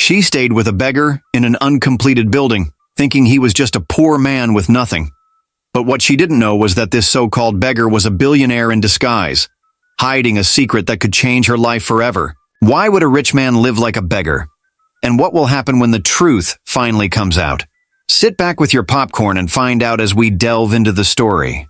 She stayed with a beggar in an uncompleted building, thinking he was just a poor man with nothing. But what she didn't know was that this so-called beggar was a billionaire in disguise, hiding a secret that could change her life forever. Why would a rich man live like a beggar? And what will happen when the truth finally comes out? Sit back with your popcorn and find out as we delve into the story.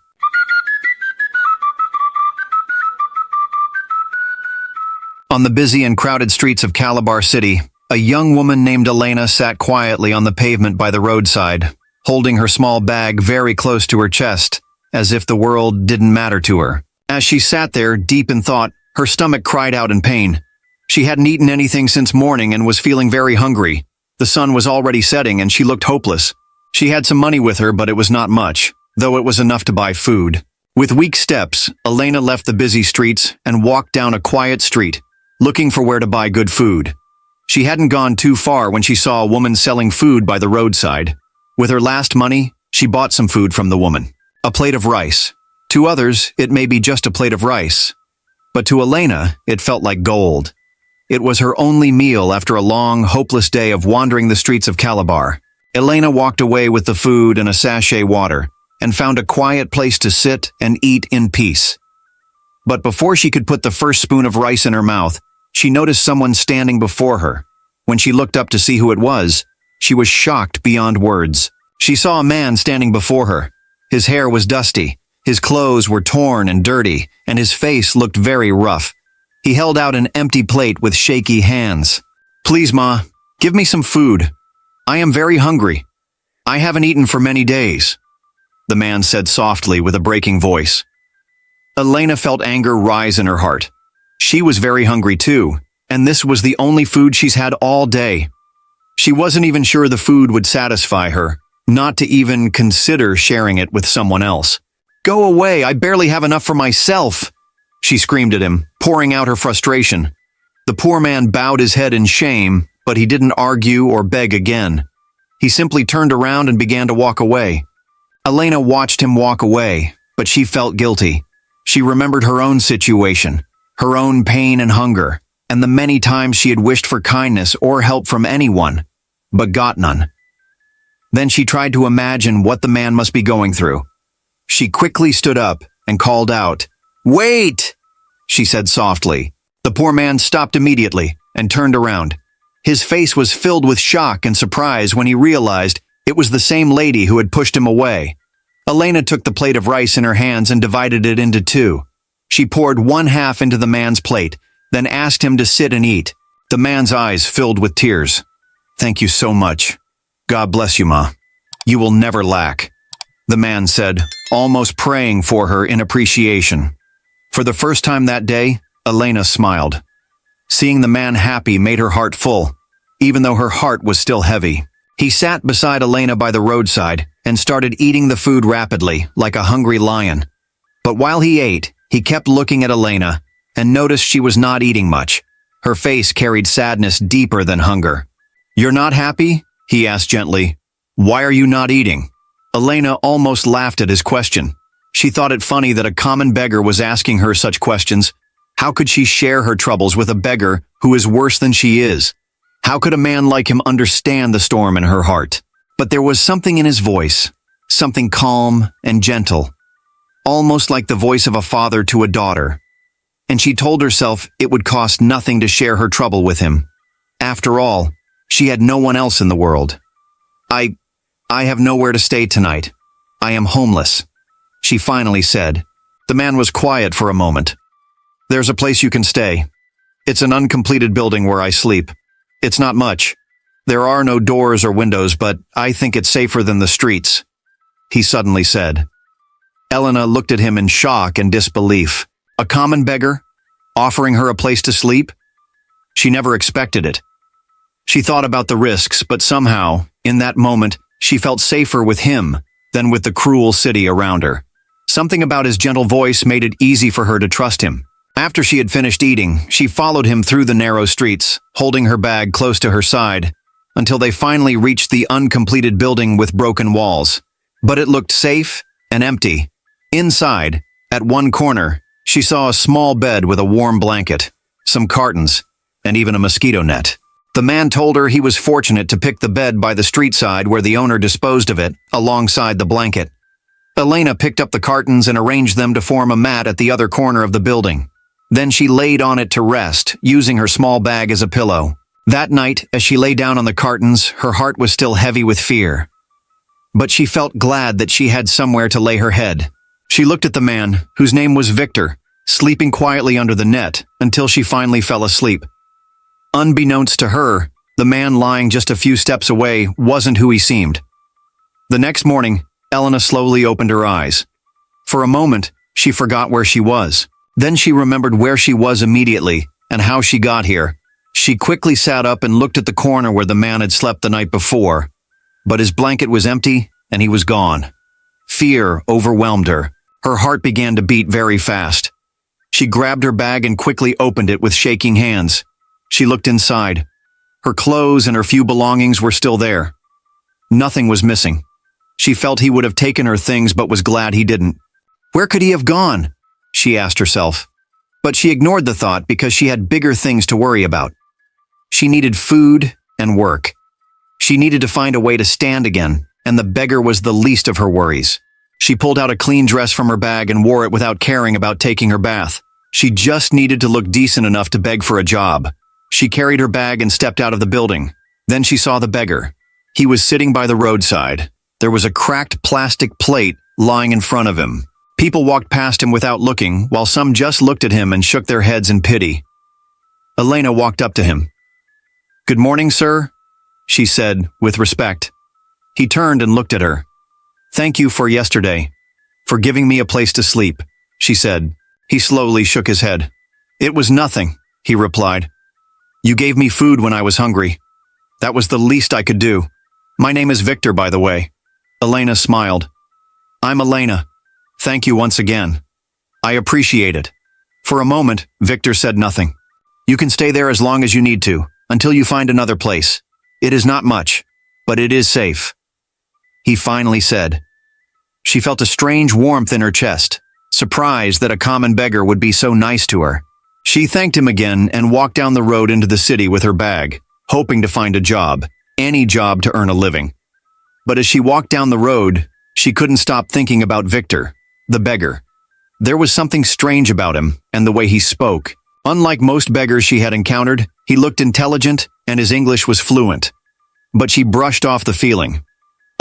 On the busy and crowded streets of Calabar City, a young woman named Elena sat quietly on the pavement by the roadside, holding her small bag very close to her chest, as if the world didn't matter to her. As she sat there, deep in thought, her stomach cried out in pain. She hadn't eaten anything since morning and was feeling very hungry. The sun was already setting and she looked hopeless. She had some money with her, but it was not much, though it was enough to buy food. With weak steps, Elena left the busy streets and walked down a quiet street, looking for where to buy good food. She hadn't gone too far when she saw a woman selling food by the roadside. With her last money, she bought some food from the woman. A plate of rice. To others, it may be just a plate of rice. But to Elena, it felt like gold. It was her only meal after a long, hopeless day of wandering the streets of Calabar. Elena walked away with the food and a sachet water, and found a quiet place to sit and eat in peace. But before she could put the first spoon of rice in her mouth, she noticed someone standing before her. When she looked up to see who it was, she was shocked beyond words. She saw a man standing before her. His hair was dusty, his clothes were torn and dirty, and his face looked very rough. He held out an empty plate with shaky hands. "Please, Ma, give me some food. I am very hungry. I haven't eaten for many days," the man said softly with a breaking voice. Elena felt anger rise in her heart. She was very hungry too, and this was the only food she's had all day. She wasn't even sure the food would satisfy her, not to even consider sharing it with someone else. "Go away, I barely have enough for myself," she screamed at him, pouring out her frustration. The poor man bowed his head in shame, but he didn't argue or beg again. He simply turned around and began to walk away. Elena watched him walk away, but she felt guilty. She remembered her own situation, her own pain and hunger, and the many times she had wished for kindness or help from anyone, but got none. Then she tried to imagine what the man must be going through. She quickly stood up and called out, "Wait!" she said softly. The poor man stopped immediately and turned around. His face was filled with shock and surprise when he realized it was the same lady who had pushed him away. Elena took the plate of rice in her hands and divided it into two. She poured one half into the man's plate, then asked him to sit and eat. The man's eyes filled with tears. "Thank you so much. God bless you, Ma. You will never lack," the man said, almost praying for her in appreciation. For the first time that day, Elena smiled. Seeing the man happy made her heart full, even though her heart was still heavy. He sat beside Elena by the roadside and started eating the food rapidly, like a hungry lion. But while he ate, he kept looking at Elena and noticed she was not eating much. Her face carried sadness deeper than hunger. "You're not happy?" he asked gently. "Why are you not eating?" Elena almost laughed at his question. She thought it funny that a common beggar was asking her such questions. How could she share her troubles with a beggar who is worse than she is? How could a man like him understand the storm in her heart? But there was something in his voice, something calm and gentle, almost like the voice of a father to a daughter. And she told herself it would cost nothing to share her trouble with him. After all, she had no one else in the world. I have nowhere to stay tonight. I am homeless," she finally said. The man was quiet for a moment. "There's a place you can stay. It's an uncompleted building where I sleep. It's not much. There are no doors or windows, but I think it's safer than the streets," he suddenly said. Elena looked at him in shock and disbelief. A common beggar, offering her a place to sleep? She never expected it. She thought about the risks, but somehow, in that moment, she felt safer with him than with the cruel city around her. Something about his gentle voice made it easy for her to trust him. After she had finished eating, she followed him through the narrow streets, holding her bag close to her side, until they finally reached the uncompleted building with broken walls. But it looked safe and empty. Inside, at one corner, she saw a small bed with a warm blanket, some cartons, and even a mosquito net. The man told her he was fortunate to pick the bed by the street side where the owner disposed of it, alongside the blanket. Elena picked up the cartons and arranged them to form a mat at the other corner of the building. Then she laid on it to rest, using her small bag as a pillow. That night, as she lay down on the cartons, her heart was still heavy with fear. But she felt glad that she had somewhere to lay her head. She looked at the man, whose name was Victor, sleeping quietly under the net until she finally fell asleep. Unbeknownst to her, the man lying just a few steps away wasn't who he seemed. The next morning, Elena slowly opened her eyes. For a moment, she forgot where she was. Then she remembered where she was immediately and how she got here. She quickly sat up and looked at the corner where the man had slept the night before. But his blanket was empty and he was gone. Fear overwhelmed her. Her heart began to beat very fast. She grabbed her bag and quickly opened it with shaking hands. She looked inside. Her clothes and her few belongings were still there. Nothing was missing. She felt he would have taken her things but was glad he didn't. Where could he have gone? She asked herself. But she ignored the thought because she had bigger things to worry about. She needed food and work. She needed to find a way to stand again, and the beggar was the least of her worries. She pulled out a clean dress from her bag and wore it without caring about taking her bath. She just needed to look decent enough to beg for a job. She carried her bag and stepped out of the building. Then she saw the beggar. He was sitting by the roadside. There was a cracked plastic plate lying in front of him. People walked past him without looking, while some just looked at him and shook their heads in pity. Elena walked up to him. "Good morning, sir," she said, with respect. He turned and looked at her. "Thank you for yesterday, for giving me a place to sleep," she said. He slowly shook his head. "It was nothing," he replied. "You gave me food when I was hungry. That was the least I could do. My name is Victor, by the way." Elena smiled. "I'm Elena. Thank you once again. I appreciate it." For a moment, Victor said nothing. "You can stay there as long as you need to, until you find another place. It is not much, but it is safe," he finally said. She felt a strange warmth in her chest, surprised that a common beggar would be so nice to her. She thanked him again and walked down the road into the city with her bag, hoping to find a job, any job to earn a living. But as she walked down the road, she couldn't stop thinking about Victor, the beggar. There was something strange about him and the way he spoke. Unlike most beggars she had encountered, he looked intelligent and his English was fluent. But she brushed off the feeling.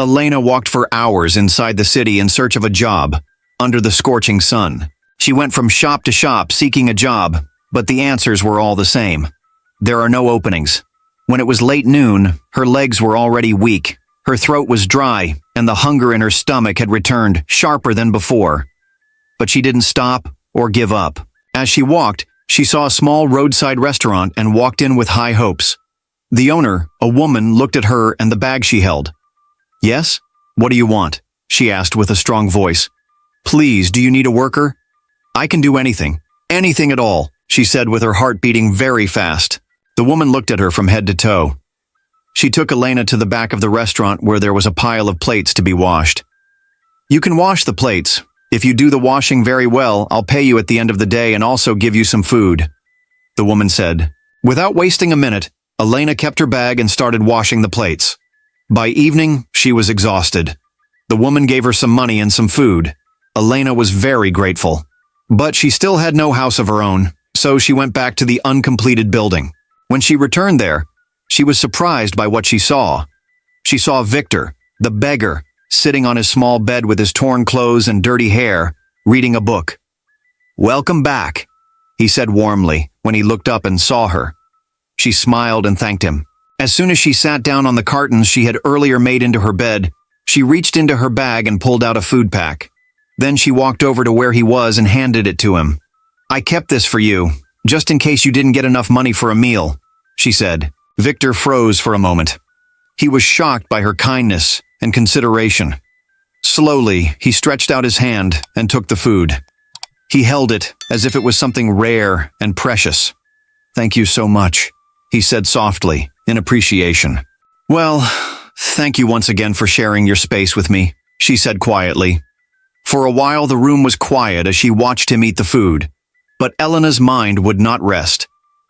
Elena walked for hours inside the city in search of a job, under the scorching sun. She went from shop to shop seeking a job, but the answers were all the same. There are no openings. When it was late noon, her legs were already weak. Her throat was dry, and the hunger in her stomach had returned, sharper than before. But she didn't stop or give up. As she walked, she saw a small roadside restaurant and walked in with high hopes. The owner, a woman, looked at her and the bag she held. "Yes? What do you want?" she asked with a strong voice. "Please, do you need a worker?" "I can do anything. Anything at all," she said with her heart beating very fast. The woman looked at her from head to toe. She took Elena to the back of the restaurant where there was a pile of plates to be washed. "You can wash the plates. If you do the washing very well, I'll pay you at the end of the day and also give you some food," the woman said. Without wasting a minute, Elena kept her bag and started washing the plates. By evening, she was exhausted. The woman gave her some money and some food. Elena was very grateful. But she still had no house of her own, so she went back to the uncompleted building. When she returned there, she was surprised by what she saw. She saw Victor, the beggar, sitting on his small bed with his torn clothes and dirty hair, reading a book. "Welcome back," he said warmly when he looked up and saw her. She smiled and thanked him. As soon as she sat down on the cartons she had earlier made into her bed, she reached into her bag and pulled out a food pack. Then she walked over to where he was and handed it to him. "I kept this for you, just in case you didn't get enough money for a meal," she said. Victor froze for a moment. He was shocked by her kindness and consideration. Slowly, he stretched out his hand and took the food. He held it as if it was something rare and precious. "Thank you so much," he said softly, in appreciation. "Well, thank you once again for sharing your space with me," she said quietly. For a while the room was quiet as she watched him eat the food. But Elena's mind would not rest.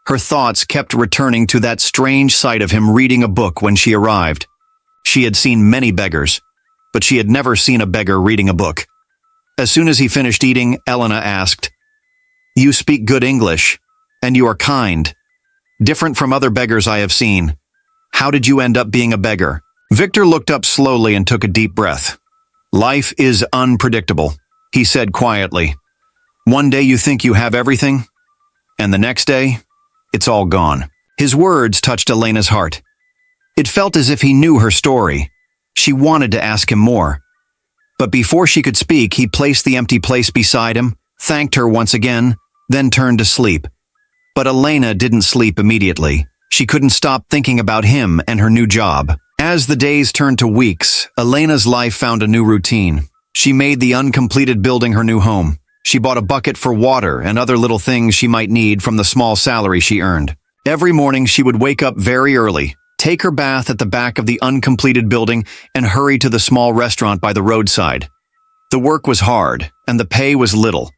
Her thoughts kept returning to that strange sight of him reading a book when she arrived. She had seen many beggars, but she had never seen a beggar reading a book. As soon as he finished eating, Elena asked, "You speak good English, and you are kind. Different from other beggars I have seen. How did you end up being a beggar?" Victor looked up slowly and took a deep breath. "Life is unpredictable," he said quietly. "One day you think you have everything, and the next day, it's all gone." His words touched Elena's heart. It felt as if he knew her story. She wanted to ask him more. But before she could speak, he placed the empty place beside him, thanked her once again, then turned to sleep. But Elena didn't sleep immediately. She couldn't stop thinking about him and her new job. As the days turned to weeks, Elena's life found a new routine. She made the Uncompleted building her new home. She bought a bucket for water and other little things she might need from the small salary she earned. Every morning she would wake up very early, take her bath at the back of the Uncompleted building, and hurry to the small restaurant by the roadside. The work was hard, and the pay was little.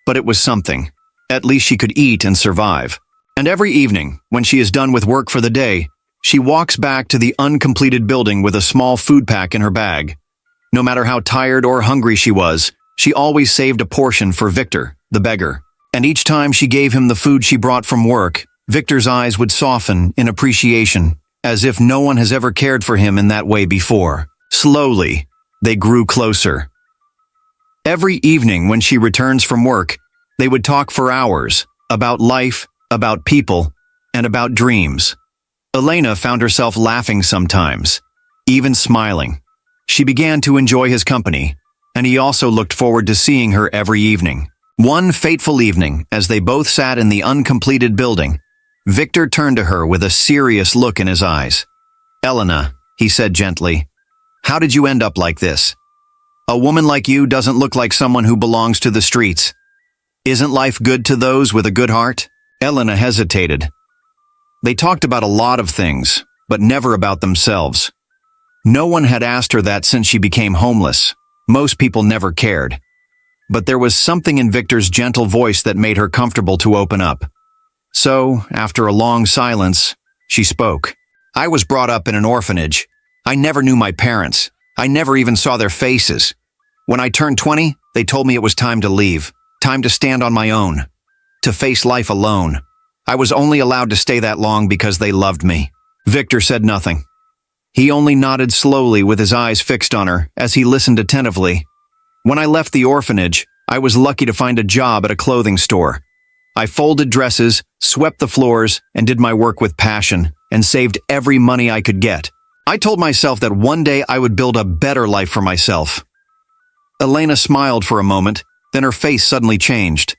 But it was something. At least she could eat and survive. And every evening, when she is done with work for the day, she walks back to the Uncompleted building with a small food pack in her bag. No matter how tired or hungry she was, she always saved a portion for Victor, the beggar. And each time she gave him the food she brought from work, Victor's eyes would soften in appreciation, as if no one has ever cared for him in that way before. Slowly, they grew closer. Every evening when she returns from work, they would talk for hours about life, about people, and about dreams. Elena found herself laughing sometimes, even smiling. She began to enjoy his company, and he also looked forward to seeing her every evening. One fateful evening, as they both sat in the Uncompleted building, Victor turned to her with a serious look in his eyes. "Elena," he said gently, "how did you end up like this? A woman like you doesn't look like someone who belongs to the streets. Isn't life good to those with a good heart?" Elena hesitated. They talked about a lot of things, but never about themselves. No one had asked her that since she became homeless. Most people never cared. But there was something in Victor's gentle voice that made her comfortable to open up. So, after a long silence, she spoke. "I was brought up in an orphanage. I never knew my parents. I never even saw their faces. When I turned 20, they told me it was time to leave, time to stand on my own, to face life alone. I was only allowed to stay that long because they loved me." Victor said nothing. He only nodded slowly with his eyes fixed on her as he listened attentively. "When I left the orphanage, I was lucky to find a job at a clothing store. I folded dresses, swept the floors, and did my work with passion, and saved every money I could get. I told myself that one day I would build a better life for myself." Elena smiled for a moment, then her face suddenly changed.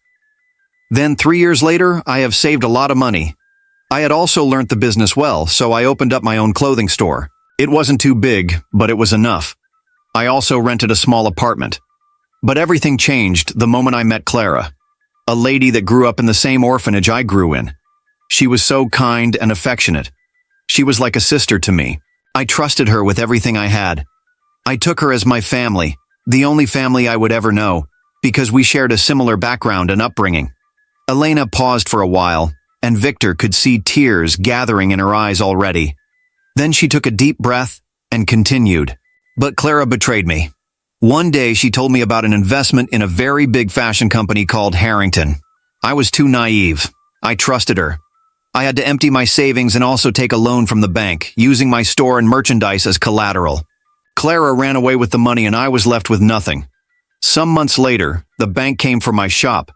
"Then 3 years later, I have saved a lot of money. I had also learnt the business well, so I opened up my own clothing store. It wasn't too big, but it was enough. I also rented a small apartment. But everything changed the moment I met Clara, a lady that grew up in the same orphanage I grew in. She was so kind and affectionate. She was like a sister to me. I trusted her with everything I had. I took her as my family, the only family I would ever know, because we shared a similar background and upbringing." Elena paused for a while, and Victor could see tears gathering in her eyes already. Then she took a deep breath and continued. "But Clara betrayed me. One day she told me about an investment in a very big fashion company called Harrington. I was too naive. I trusted her. I had to empty my savings and also take a loan from the bank, using my store and merchandise as collateral. Clara ran away with the money and I was left with nothing. Some months later, the bank came for my shop.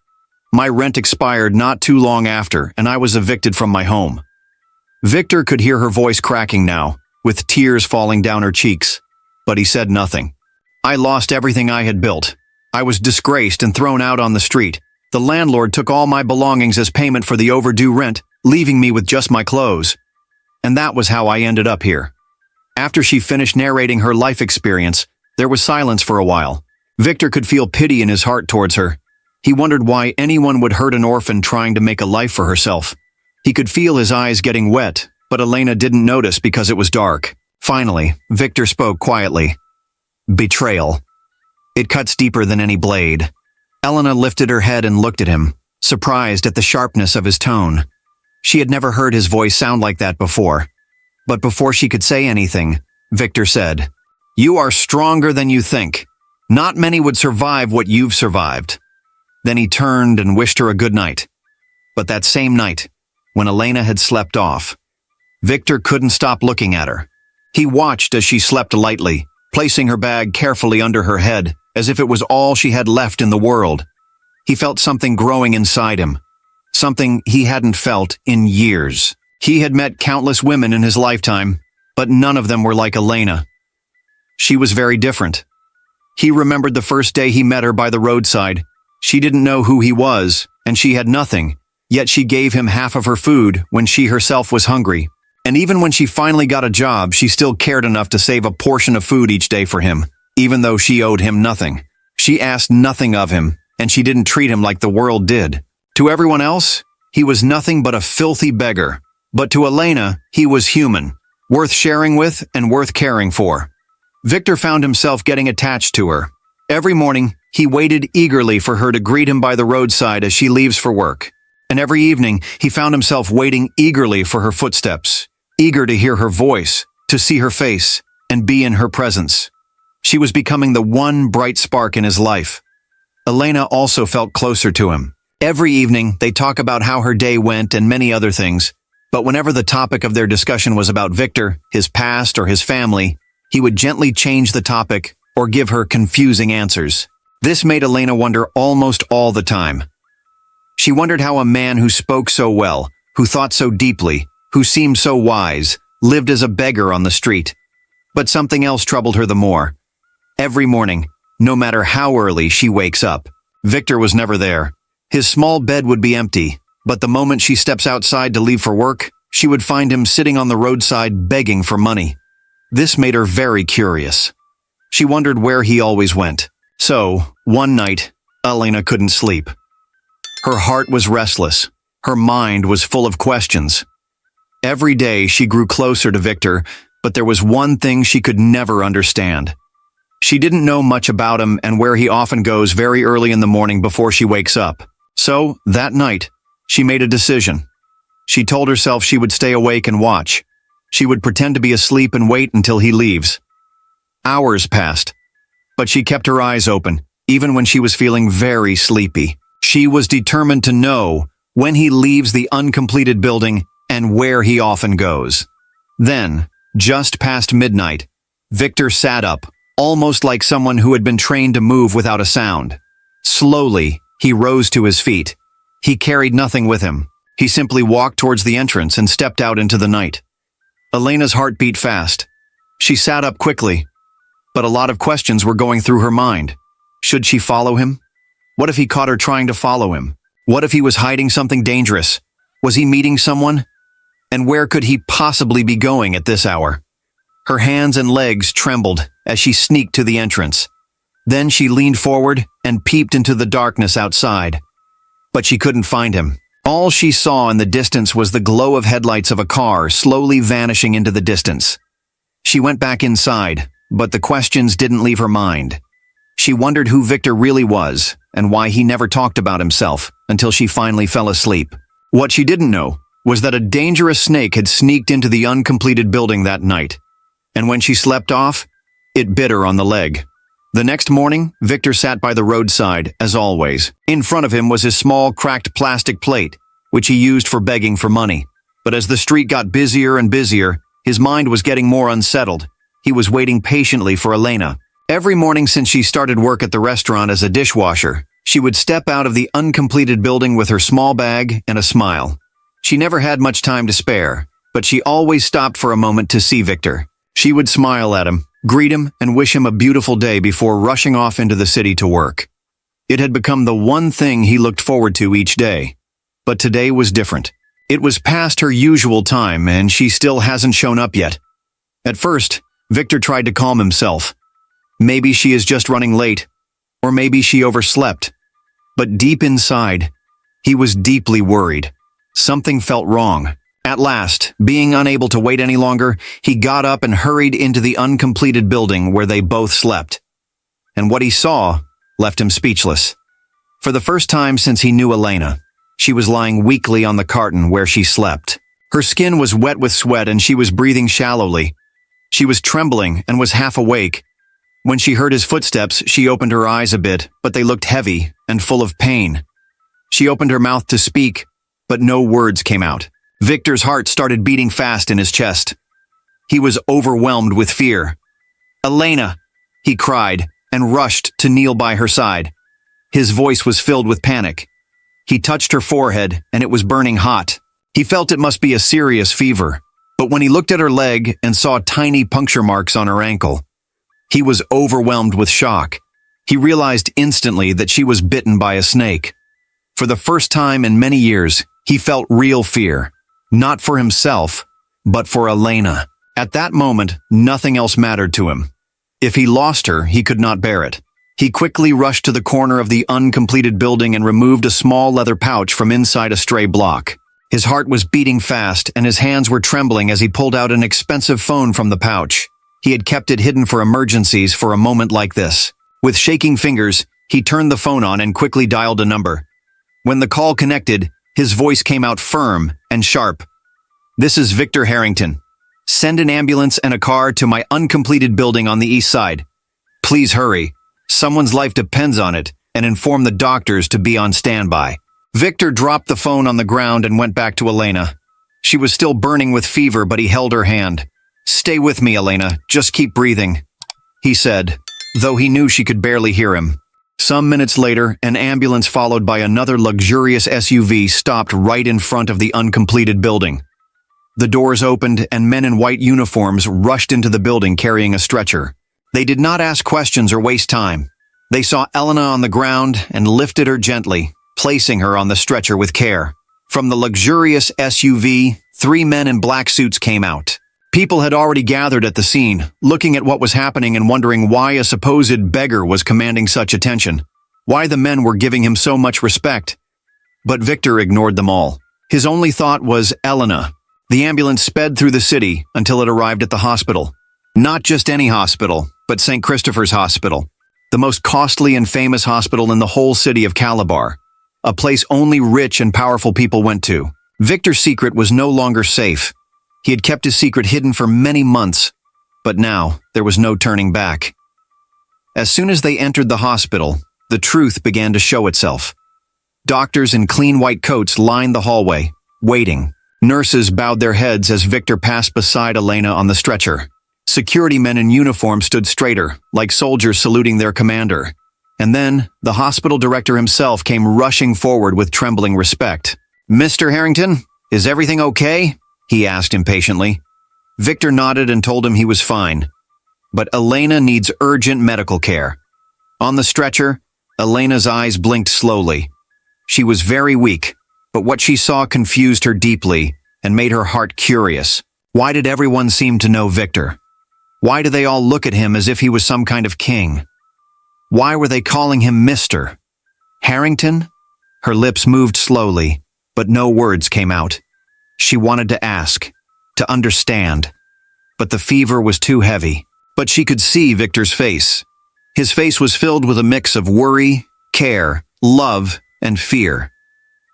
My rent expired not too long after, and I was evicted from my home." Victor could hear her voice cracking now, with tears falling down her cheeks. But he said nothing. "I lost everything I had built. I was disgraced and thrown out on the street. The landlord took all my belongings as payment for the overdue rent, leaving me with just my clothes. And that was how I ended up here." After she finished narrating her life experience, there was silence for a while. Victor could feel pity in his heart towards her. He wondered why anyone would hurt an orphan trying to make a life for herself. He could feel his eyes getting wet, but Elena didn't notice because it was dark. Finally, Victor spoke quietly. "Betrayal. It cuts deeper than any blade." Elena lifted her head and looked at him, surprised at the sharpness of his tone. She had never heard his voice sound like that before. But before she could say anything, Victor said, "You are stronger than you think. Not many would survive what you've survived." Then he turned and wished her a good night. But that same night, when Elena had slept off, Victor couldn't stop looking at her. He watched as she slept lightly, placing her bag carefully under her head, as if it was all she had left in the world. He felt something growing inside him, something he hadn't felt in years. He had met countless women in his lifetime, but none of them were like Elena. She was very different. He remembered the first day he met her by the roadside. She didn't know who he was, and she had nothing, yet she gave him half of her food when she herself was hungry. And even when she finally got a job, she still cared enough to save a portion of food each day for him, even though she owed him nothing. She asked nothing of him, and she didn't treat him like the world did. To everyone else, he was nothing but a filthy beggar. But to Elena, he was human, worth sharing with and worth caring for. Victor found himself getting attached to her. Every morning, he waited eagerly for her to greet him by the roadside as she leaves for work. And every evening, he found himself waiting eagerly for her footsteps, eager to hear her voice, to see her face, and be in her presence. She was becoming the one bright spark in his life. Elena also felt closer to him. Every evening, they talk about how her day went and many other things. But whenever the topic of their discussion was about Victor, his past, or his family, he would gently change the topic or give her confusing answers. This made Elena wonder almost all the time. She wondered how a man who spoke so well, who thought so deeply, who seemed so wise, lived as a beggar on the street. But something else troubled her the more. Every morning, no matter how early she wakes up, Victor was never there. His small bed would be empty, but the moment she steps outside to leave for work, she would find him sitting on the roadside begging for money. This made her very curious. She wondered where he always went. So, one night, Elena couldn't sleep. Her heart was restless. Her mind was full of questions. Every day she grew closer to Victor, but there was one thing she could never understand. She didn't know much about him and where he often goes very early in the morning before she wakes up. So, that night, she made a decision. She told herself she would stay awake and watch. She would pretend to be asleep and wait until he leaves. Hours passed, but she kept her eyes open, even when she was feeling very sleepy. She was determined to know when he leaves the uncompleted building and where he often goes. Then, just past midnight, Victor sat up, almost like someone who had been trained to move without a sound. Slowly, he rose to his feet. He carried nothing with him. He simply walked towards the entrance and stepped out into the night. Elena's heart beat fast. She sat up quickly, but a lot of questions were going through her mind. Should she follow him? What if he caught her trying to follow him? What if he was hiding something dangerous? Was he meeting someone? And where could he possibly be going at this hour? Her hands and legs trembled as she sneaked to the entrance. Then she leaned forward and peeped into the darkness outside. But she couldn't find him. All she saw in the distance was the glow of headlights of a car slowly vanishing into the distance. She went back inside, but the questions didn't leave her mind. She wondered who Victor really was and why he never talked about himself until she finally fell asleep. What she didn't know was that a dangerous snake had sneaked into the uncompleted building that night. And when she slept off, it bit her on the leg. The next morning, Victor sat by the roadside, as always. In front of him was his small, cracked plastic plate, which he used for begging for money. But as the street got busier and busier, his mind was getting more unsettled. He was waiting patiently for Elena. Every morning since she started work at the restaurant as a dishwasher, she would step out of the uncompleted building with her small bag and a smile. She never had much time to spare, but she always stopped for a moment to see Victor. She would smile at him, greet him, and wish him a beautiful day before rushing off into the city to work. It had become the one thing he looked forward to each day. But today was different. It was past her usual time, and she still hasn't shown up yet. At first, Victor tried to calm himself. Maybe she is just running late, or maybe she overslept. But deep inside, he was deeply worried. Something felt wrong. At last, being unable to wait any longer, he got up and hurried into the uncompleted building where they both slept. And what he saw left him speechless. For the first time since he knew Elena, She was lying weakly on the carton where she slept. Her skin was wet with sweat and she was breathing shallowly. She was trembling and was half awake. When she heard his footsteps, she opened her eyes a bit, but they looked heavy and full of pain. She opened her mouth to speak, but no words came out. Victor's heart started beating fast in his chest. He was overwhelmed with fear. "Elena!" he cried, and rushed to kneel by her side. His voice was filled with panic. He touched her forehead, and it was burning hot. He felt it must be a serious fever, but when he looked at her leg and saw tiny puncture marks on her ankle, he was overwhelmed with shock. He realized instantly that she was bitten by a snake. For the first time in many years, he felt real fear, not for himself, but for Elena. At that moment, nothing else mattered to him. If he lost her, he could not bear it. He quickly rushed to the corner of the uncompleted building and removed a small leather pouch from inside a stray block. His heart was beating fast and his hands were trembling as he pulled out an expensive phone from the pouch. He had kept it hidden for emergencies for a moment like this. With shaking fingers, he turned the phone on and quickly dialed a number. When the call connected, his voice came out firm and sharp. "This is Victor Harrington. Send an ambulance and a car to my uncompleted building on the east side. Please hurry. Someone's life depends on it, and inform the doctors to be on standby." Victor dropped the phone on the ground and went back to Elena. She was still burning with fever, but he held her hand. "Stay with me, Elena. Just keep breathing," he said, though he knew she could barely hear him. Some minutes later, an ambulance followed by another luxurious SUV stopped right in front of the uncompleted building. The doors opened and men in white uniforms rushed into the building carrying a stretcher. They did not ask questions or waste time. They saw Elena on the ground and lifted her gently, placing her on the stretcher with care. From the luxurious SUV, 3 men in black suits came out. People had already gathered at the scene, looking at what was happening and wondering why a supposed beggar was commanding such attention, why the men were giving him so much respect. But Victor ignored them all. His only thought was Elena. The ambulance sped through the city until it arrived at the hospital. Not just any hospital, but St. Christopher's Hospital, the most costly and famous hospital in the whole city of Calabar, a place only rich and powerful people went to. Victor's secret was no longer safe. He had kept his secret hidden for many months, but now there was no turning back. As soon as they entered the hospital, the truth began to show itself. Doctors in clean white coats lined the hallway, waiting. Nurses bowed their heads as Victor passed beside Elena on the stretcher. Security men in uniform stood straighter, like soldiers saluting their commander. And then, the hospital director himself came rushing forward with trembling respect. "Mr. Harrington, is everything okay?" he asked impatiently. Victor nodded and told him he was fine. But Elena needs urgent medical care. On the stretcher, Elena's eyes blinked slowly. She was very weak, but what she saw confused her deeply and made her heart curious. Why did everyone seem to know Victor? Why did they all look at him as if he was some kind of king? Why were they calling him Mr. Harrington? Her lips moved slowly, but no words came out. She wanted to ask, to understand, but the fever was too heavy. But she could see Victor's face. His face was filled with a mix of worry, care, love, and fear.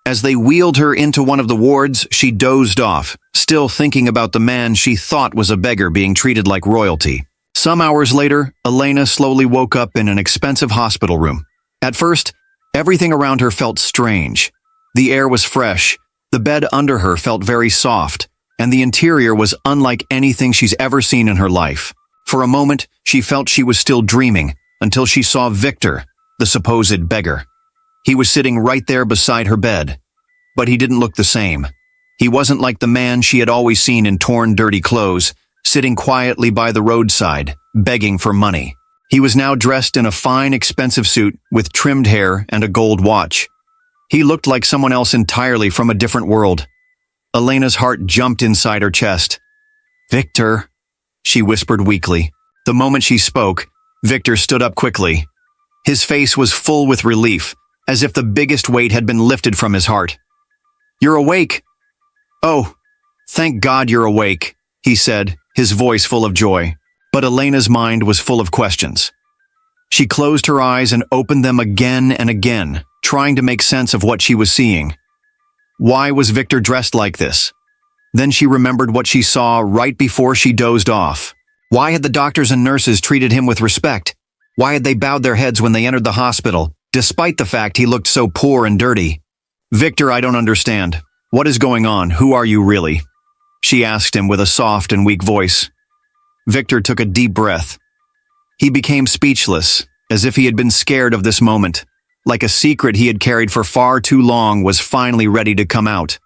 As they wheeled her into one of the wards, she dozed off, still thinking about the man she thought was a beggar being treated like royalty. Some hours later, Elena slowly woke up in an expensive hospital room. At first, everything around her felt strange. The air was fresh, the bed under her felt very soft, and the interior was unlike anything she's ever seen in her life. For a moment, she felt she was still dreaming, until she saw Victor, the supposed beggar. He was sitting right there beside her bed. But he didn't look the same. He wasn't like the man she had always seen in torn, dirty clothes, sitting quietly by the roadside, begging for money. He was now dressed in a fine, expensive suit with trimmed hair and a gold watch. He looked like someone else entirely from a different world. Elena's heart jumped inside her chest. "Victor," she whispered weakly. The moment she spoke, Victor stood up quickly. His face was full with relief, as if the biggest weight had been lifted from his heart. "You're awake." "Oh, thank God you're awake," he said, his voice full of joy. But Elena's mind was full of questions. She closed her eyes and opened them again and again, trying to make sense of what she was seeing. Why was Victor dressed like this? Then she remembered what she saw right before she dozed off. Why had the doctors and nurses treated him with respect? Why had they bowed their heads when they entered the hospital, despite the fact he looked so poor and dirty? Victor, I don't understand. What is going on? Who are you really? She asked him with a soft and weak voice. Victor took a deep breath. He became speechless, as if he had been scared of this moment, like a secret he had carried for far too long was finally ready to come out.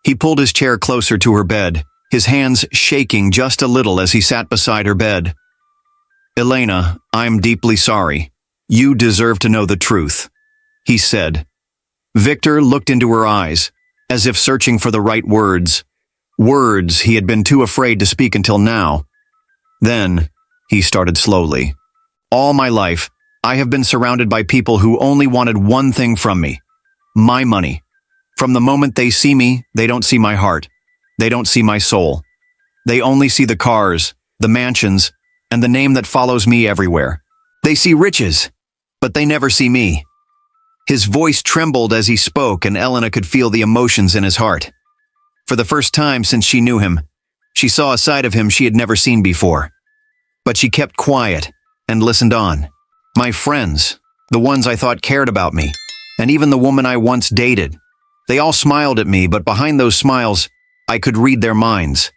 He pulled his chair closer to her bed, his hands shaking just a little as he sat beside her bed. Elena, I'm deeply sorry. You deserve to know the truth, he said. Victor looked into her eyes, as if searching for the right words. Words he had been too afraid to speak until now. Then, he started slowly. All my life, I have been surrounded by people who only wanted one thing from me. My money. From the moment they see me, they don't see my heart. They don't see my soul. They only see the cars, the mansions, and the name that follows me everywhere. They see riches, but they never see me. His voice trembled as he spoke, and Elena could feel the emotions in his heart. For the first time since she knew him, she saw a side of him she had never seen before. But she kept quiet and listened on. My friends, the ones I thought cared about me, and even the woman I once dated, they all smiled at me, but behind those smiles, I could read their minds.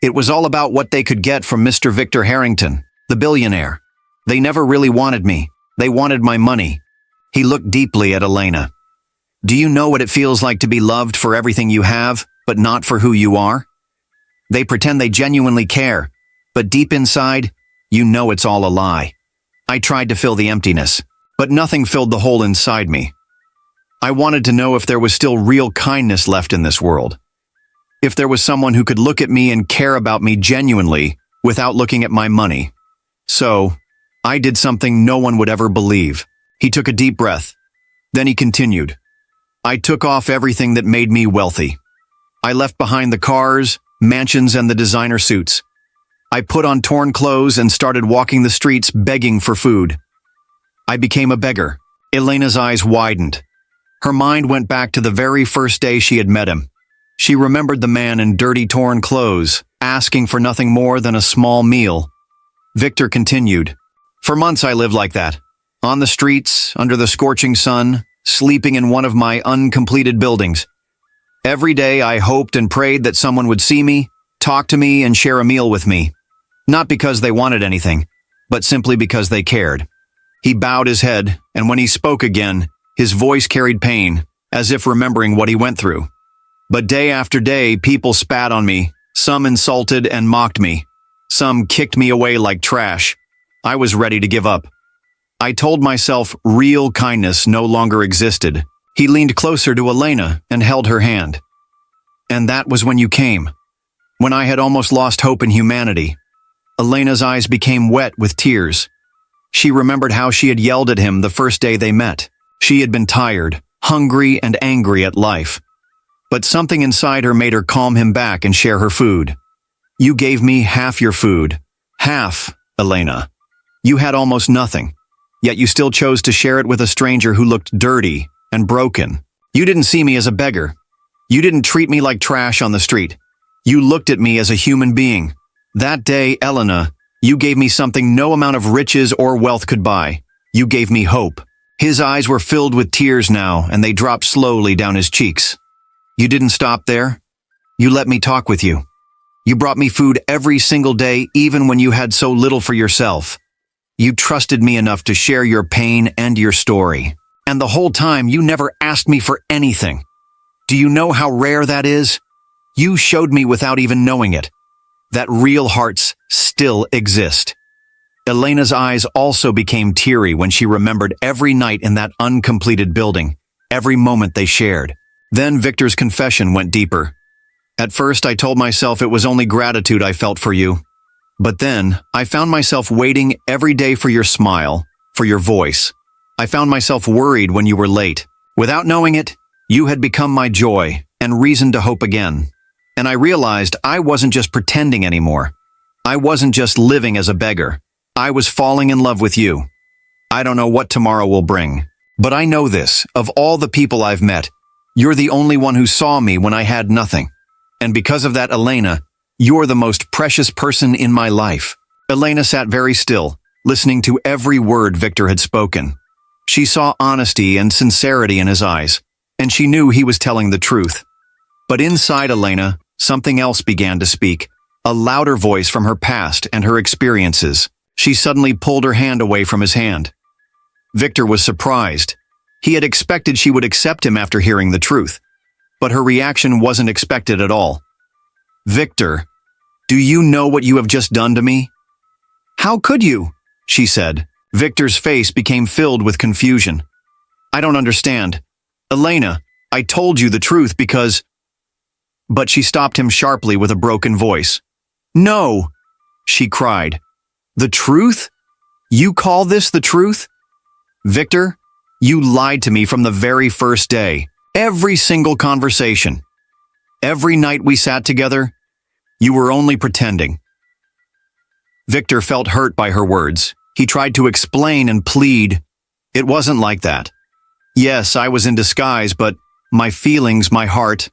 It was all about what they could get from Mr. Victor Harrington, the billionaire. They never really wanted me. They wanted my money. He looked deeply at Elena. Do you know what it feels like to be loved for everything you have, but not for who you are? They pretend they genuinely care, but deep inside, you know it's all a lie. I tried to fill the emptiness, but nothing filled the hole inside me. I wanted to know if there was still real kindness left in this world. If there was someone who could look at me and care about me genuinely without looking at my money. So, I did something no one would ever believe. He took a deep breath. Then he continued. I took off everything that made me wealthy. I left behind the cars, mansions, and the designer suits. I put on torn clothes and started walking the streets begging for food. I became a beggar. Elena's eyes widened. Her mind went back to the very first day she had met him. She remembered the man in dirty, torn clothes, asking for nothing more than a small meal. Victor continued. For months I lived like that. On the streets, under the scorching sun, sleeping in one of my uncompleted buildings. Every day I hoped and prayed that someone would see me, talk to me, and share a meal with me. Not because they wanted anything, but simply because they cared. He bowed his head, and when he spoke again, his voice carried pain, as if remembering what he went through. But day after day, people spat on me. Some insulted and mocked me. Some kicked me away like trash. I was ready to give up. I told myself real kindness no longer existed. He leaned closer to Elena and held her hand. And that was when you came. When I had almost lost hope in humanity. Elena's eyes became wet with tears. She remembered how she had yelled at him the first day they met. She had been tired, hungry, and angry at life. But something inside her made her calm him back and share her food. You gave me half your food. Half, Elena. You had almost nothing. Yet you still chose to share it with a stranger who looked dirty and broken. You didn't see me as a beggar. You didn't treat me like trash on the street. You looked at me as a human being. That day, Elena, you gave me something no amount of riches or wealth could buy. You gave me hope. His eyes were filled with tears now, and they dropped slowly down his cheeks. You didn't stop there. You let me talk with you. You brought me food every single day, even when you had so little for yourself. You trusted me enough to share your pain and your story. And the whole time, you never asked me for anything. Do you know how rare that is? You showed me without even knowing it, that real hearts still exist. Elena's eyes also became teary when she remembered every night in that uncompleted building, every moment they shared. Then Victor's confession went deeper. At first, I told myself it was only gratitude I felt for you. But then, I found myself waiting every day for your smile, for your voice. I found myself worried when you were late. Without knowing it, you had become my joy and reason to hope again. And I realized I wasn't just pretending anymore. I wasn't just living as a beggar. I was falling in love with you. I don't know what tomorrow will bring, but I know this, of all the people I've met, You're the only one who saw me when I had nothing. And because of that, Elena, you're the most precious person in my life." Elena sat very still, listening to every word Victor had spoken. She saw honesty and sincerity in his eyes, and she knew he was telling the truth. But inside Elena, something else began to speak, a louder voice from her past and her experiences. She suddenly pulled her hand away from his hand. Victor was surprised. He had expected she would accept him after hearing the truth, but her reaction wasn't expected at all. "Victor, do you know what you have just done to me?" "How could you?" she said. Victor's face became filled with confusion. "I don't understand. Elena, I told you the truth because—" But she stopped him sharply with a broken voice. "No!" she cried. "The truth? You call this the truth? Victor, you lied to me from the very first day. Every single conversation. Every night we sat together, you were only pretending." Victor felt hurt by her words. He tried to explain and plead. "It wasn't like that. Yes, I was in disguise, but my feelings, my heart,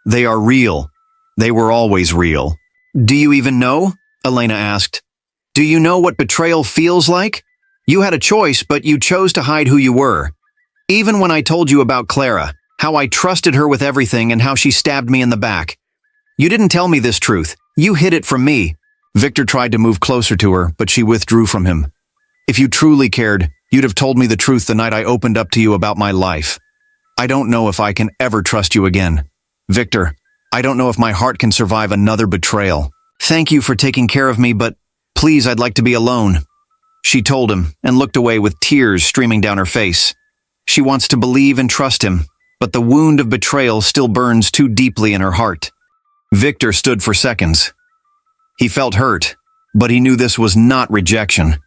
they are real. They were always real." "Do you even know?" Elena asked. "Do you know what betrayal feels like? You had a choice, but you chose to hide who you were. Even when I told you about Clara, how I trusted her with everything and how she stabbed me in the back. You didn't tell me this truth. You hid it from me." Victor tried to move closer to her, but she withdrew from him. "If you truly cared, you'd have told me the truth the night I opened up to you about my life. I don't know if I can ever trust you again. Victor, I don't know if my heart can survive another betrayal. Thank you for taking care of me, but please, I'd like to be alone." She told him and looked away with tears streaming down her face. She wants to believe and trust him, but the wound of betrayal still burns too deeply in her heart. Victor stood for seconds. He felt hurt, but he knew this was not rejection.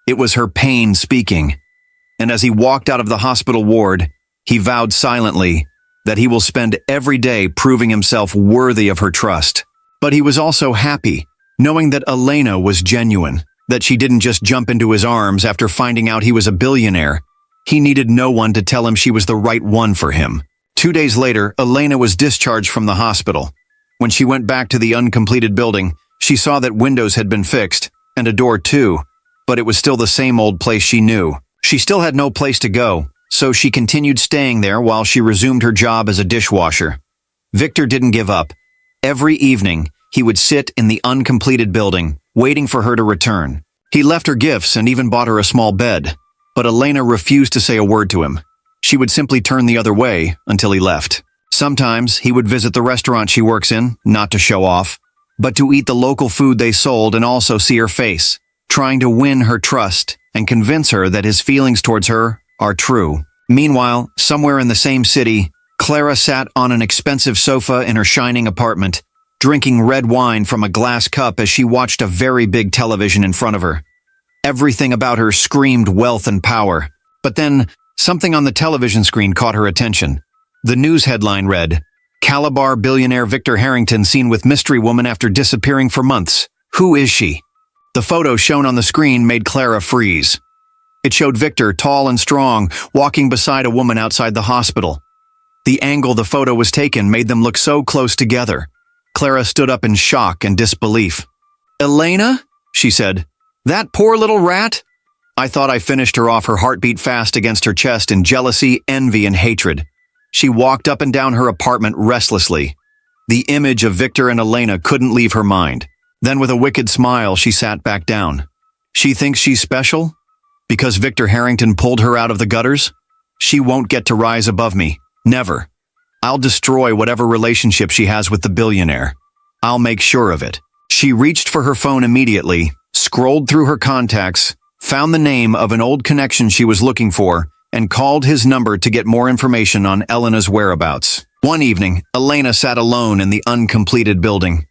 It was her pain speaking. And as he walked out of the hospital ward, he vowed silently that he will spend every day proving himself worthy of her trust. But he was also happy, knowing that Elena was genuine, that she didn't just jump into his arms after finding out he was a billionaire. He needed no one to tell him she was the right one for him. 2 days later, Elena was discharged from the hospital. When she went back to the uncompleted building, she saw that windows had been fixed, and a door too, but it was still the same old place she knew. She still had no place to go, so she continued staying there while she resumed her job as a dishwasher. Victor didn't give up. Every evening, he would sit in the uncompleted building, waiting for her to return. He left her gifts and even bought her a small bed, but Elena refused to say a word to him. She would simply turn the other way until he left. Sometimes he would visit the restaurant she works in, not to show off, but to eat the local food they sold and also see her face, trying to win her trust and convince her that his feelings towards her are true. Meanwhile, somewhere in the same city, Clara sat on an expensive sofa in her shining apartment, drinking red wine from a glass cup as she watched a very big television in front of her. Everything about her screamed wealth and power. But then, something on the television screen caught her attention. The news headline read, "Calabar billionaire Victor Harrington seen with mystery woman after disappearing for months. Who is she?" The photo shown on the screen made Clara freeze. It showed Victor, tall and strong, walking beside a woman outside the hospital. The angle the photo was taken made them look so close together. Clara stood up in shock and disbelief. "Elena?" she said. "That poor little rat?" I thought I finished her off. Her heart beat fast against her chest in jealousy, envy, and hatred. She walked up and down her apartment restlessly. The image of Victor and Elena couldn't leave her mind. Then with a wicked smile, she sat back down. She thinks she's special? Because Victor Harrington pulled her out of the gutters? She won't get to rise above me. Never. I'll destroy whatever relationship she has with the billionaire. I'll make sure of it. She reached for her phone immediately, scrolled through her contacts, found the name of an old connection she was looking for, and called his number to get more information on Elena's whereabouts. One evening, Elena sat alone in the uncompleted building.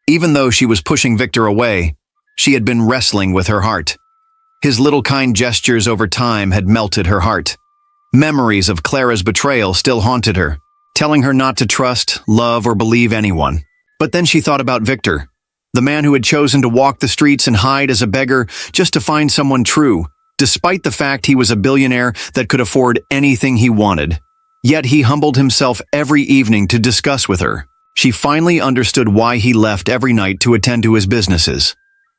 Even though she was pushing Victor away, she had been wrestling with her heart. His little kind gestures over time had melted her heart. Memories of Clara's betrayal still haunted her, telling her not to trust, love, or believe anyone. But then she thought about Victor, the man who had chosen to walk the streets and hide as a beggar just to find someone true, despite the fact he was a billionaire that could afford anything he wanted. Yet he humbled himself every evening to discuss with her. She finally understood why he left every night to attend to his businesses.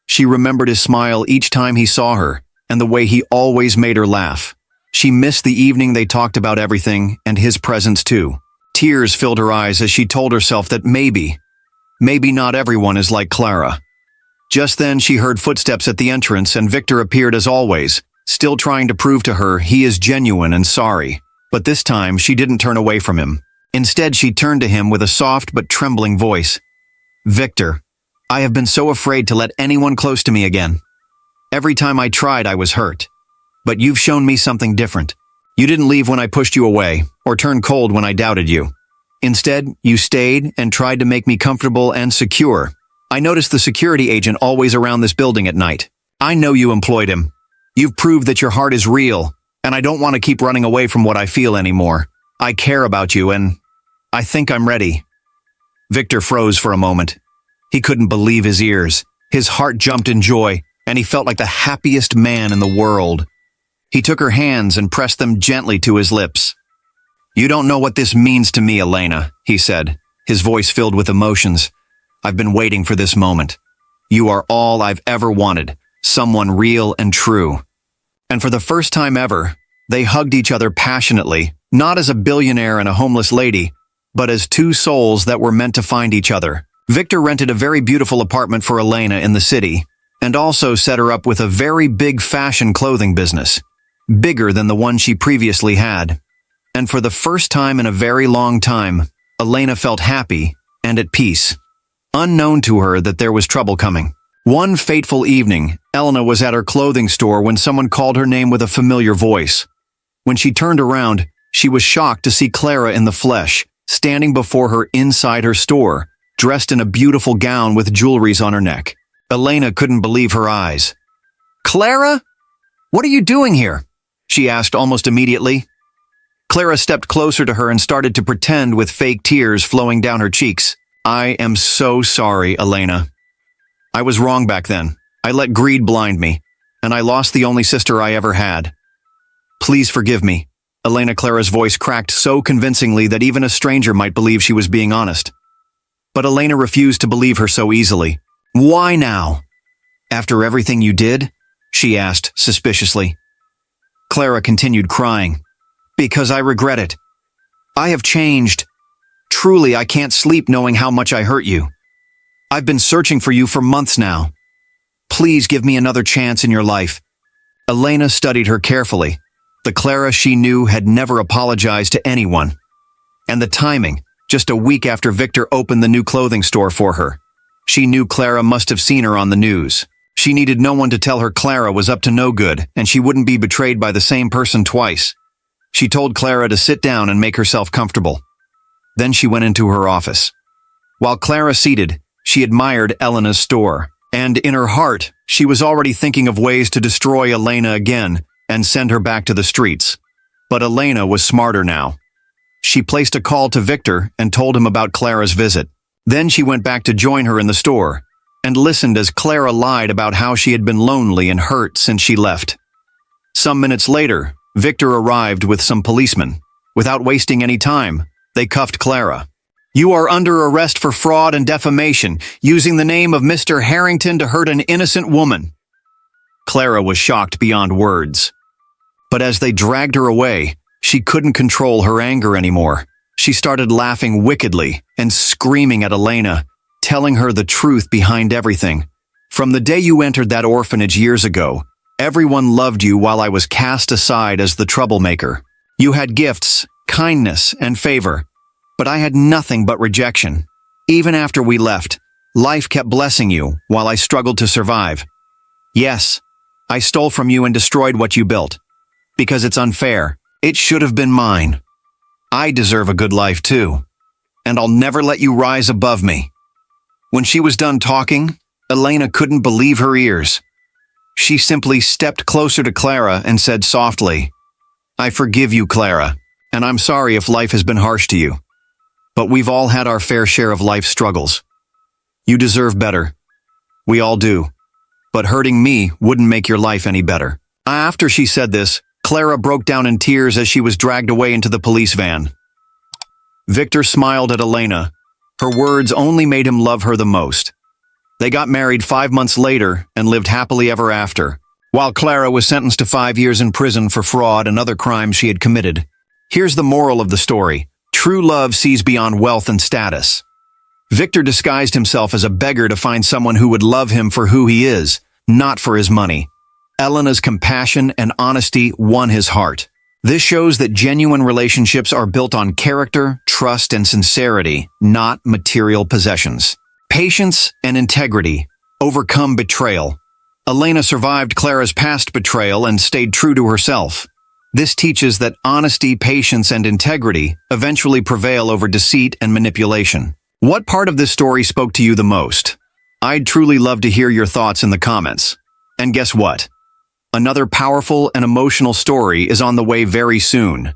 She remembered his smile each time he saw her, and the way he always made her laugh. She missed the evening they talked about everything, and his presence too. Tears filled her eyes as she told herself that maybe not everyone is like Clara. Just then she heard footsteps at the entrance, and Victor appeared as always, still trying to prove to her he is genuine and sorry. But this time she didn't turn away from him. Instead, she turned to him with a soft but trembling voice. "Victor, I have been so afraid to let anyone close to me again. Every time I tried, I was hurt. But you've shown me something different. You didn't leave when I pushed you away, or turn cold when I doubted you. Instead, you stayed and tried to make me comfortable and secure. I noticed the security agent always around this building at night. I know you employed him. You've proved that your heart is real, and I don't want to keep running away from what I feel anymore. I care about you, and I think I'm ready." Victor froze for a moment. He couldn't believe his ears. His heart jumped in joy, and he felt like the happiest man in the world. He took her hands and pressed them gently to his lips. "You don't know what this means to me, Elena," he said, his voice filled with emotions. "I've been waiting for this moment. You are all I've ever wanted, someone real and true." And for the first time ever, they hugged each other passionately, not as a billionaire and a homeless lady, but as two souls that were meant to find each other. Victor rented a very beautiful apartment for Elena in the city, and also set her up with a very big fashion clothing business, bigger than the one she previously had. And for the first time in a very long time, Elena felt happy and at peace, unknown to her that there was trouble coming. One fateful evening, Elena was at her clothing store when someone called her name with a familiar voice. When she turned around, she was shocked to see Clara in the flesh, standing before her inside her store, dressed in a beautiful gown with jewelries on her neck. Elena couldn't believe her eyes. "Clara? What are you doing here?" she asked almost immediately. Clara stepped closer to her and started to pretend with fake tears flowing down her cheeks. "I am so sorry, Elena. I was wrong back then. I let greed blind me, and I lost the only sister I ever had. Please forgive me." Clara's voice cracked so convincingly that even a stranger might believe she was being honest. But Elena refused to believe her so easily. "Why now?" "After everything you did?" she asked suspiciously. Clara continued crying. "Because I regret it. I have changed. Truly, I can't sleep knowing how much I hurt you. I've been searching for you for months now. Please give me another chance in your life." Elena studied her carefully. The Clara she knew had never apologized to anyone. And the timing, just a week after Victor opened the new clothing store for her. She knew Clara must have seen her on the news. She needed no one to tell her Clara was up to no good, and she wouldn't be betrayed by the same person twice. She told Clara to sit down and make herself comfortable. Then she went into her office. While Clara seated, she admired Elena's store, and in her heart, she was already thinking of ways to destroy Elena again and send her back to the streets. But Elena was smarter now. She placed a call to Victor and told him about Clara's visit. Then she went back to join her in the store, and listened as Clara lied about how she had been lonely and hurt since she left. Some minutes later, Victor arrived with some policemen. Without wasting any time, they cuffed Clara. "You are under arrest for fraud and defamation, using the name of Mr. Harrington to hurt an innocent woman." Clara was shocked beyond words. But as they dragged her away, she couldn't control her anger anymore. She started laughing wickedly and screaming at Elena, telling her the truth behind everything. "From the day you entered that orphanage years ago, everyone loved you while I was cast aside as the troublemaker. You had gifts, kindness, and favor, but I had nothing but rejection. Even after we left, life kept blessing you while I struggled to survive. Yes, I stole from you and destroyed what you built. Because it's unfair. It should have been mine. I deserve a good life too. And I'll never let you rise above me." When she was done talking, Elena couldn't believe her ears. She simply stepped closer to Clara and said softly, "I forgive you, Clara, and I'm sorry if life has been harsh to you. But we've all had our fair share of life's struggles. You deserve better. We all do. But hurting me wouldn't make your life any better." After she said this, Clara broke down in tears as she was dragged away into the police van. Victor smiled at Elena. Her words only made him love her the most. They got married 5 months later and lived happily ever after, while Clara was sentenced to 5 years in prison for fraud and other crimes she had committed. Here's the moral of the story. True love sees beyond wealth and status. Victor disguised himself as a beggar to find someone who would love him for who he is, not for his money. Elena's compassion and honesty won his heart. This shows that genuine relationships are built on character, trust, and sincerity, not material possessions. Patience and integrity overcome betrayal. Elena survived Clara's past betrayal and stayed true to herself. This teaches that honesty, patience, and integrity eventually prevail over deceit and manipulation. What part of this story spoke to you the most? I'd truly love to hear your thoughts in the comments. And guess what? Another powerful and emotional story is on the way very soon.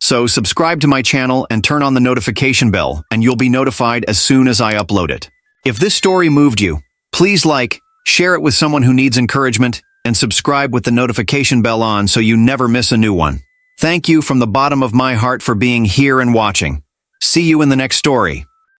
So subscribe to my channel and turn on the notification bell, and you'll be notified as soon as I upload it. If this story moved you, please like, share it with someone who needs encouragement, and subscribe with the notification bell on so you never miss a new one. Thank you from the bottom of my heart for being here and watching. See you in the next story.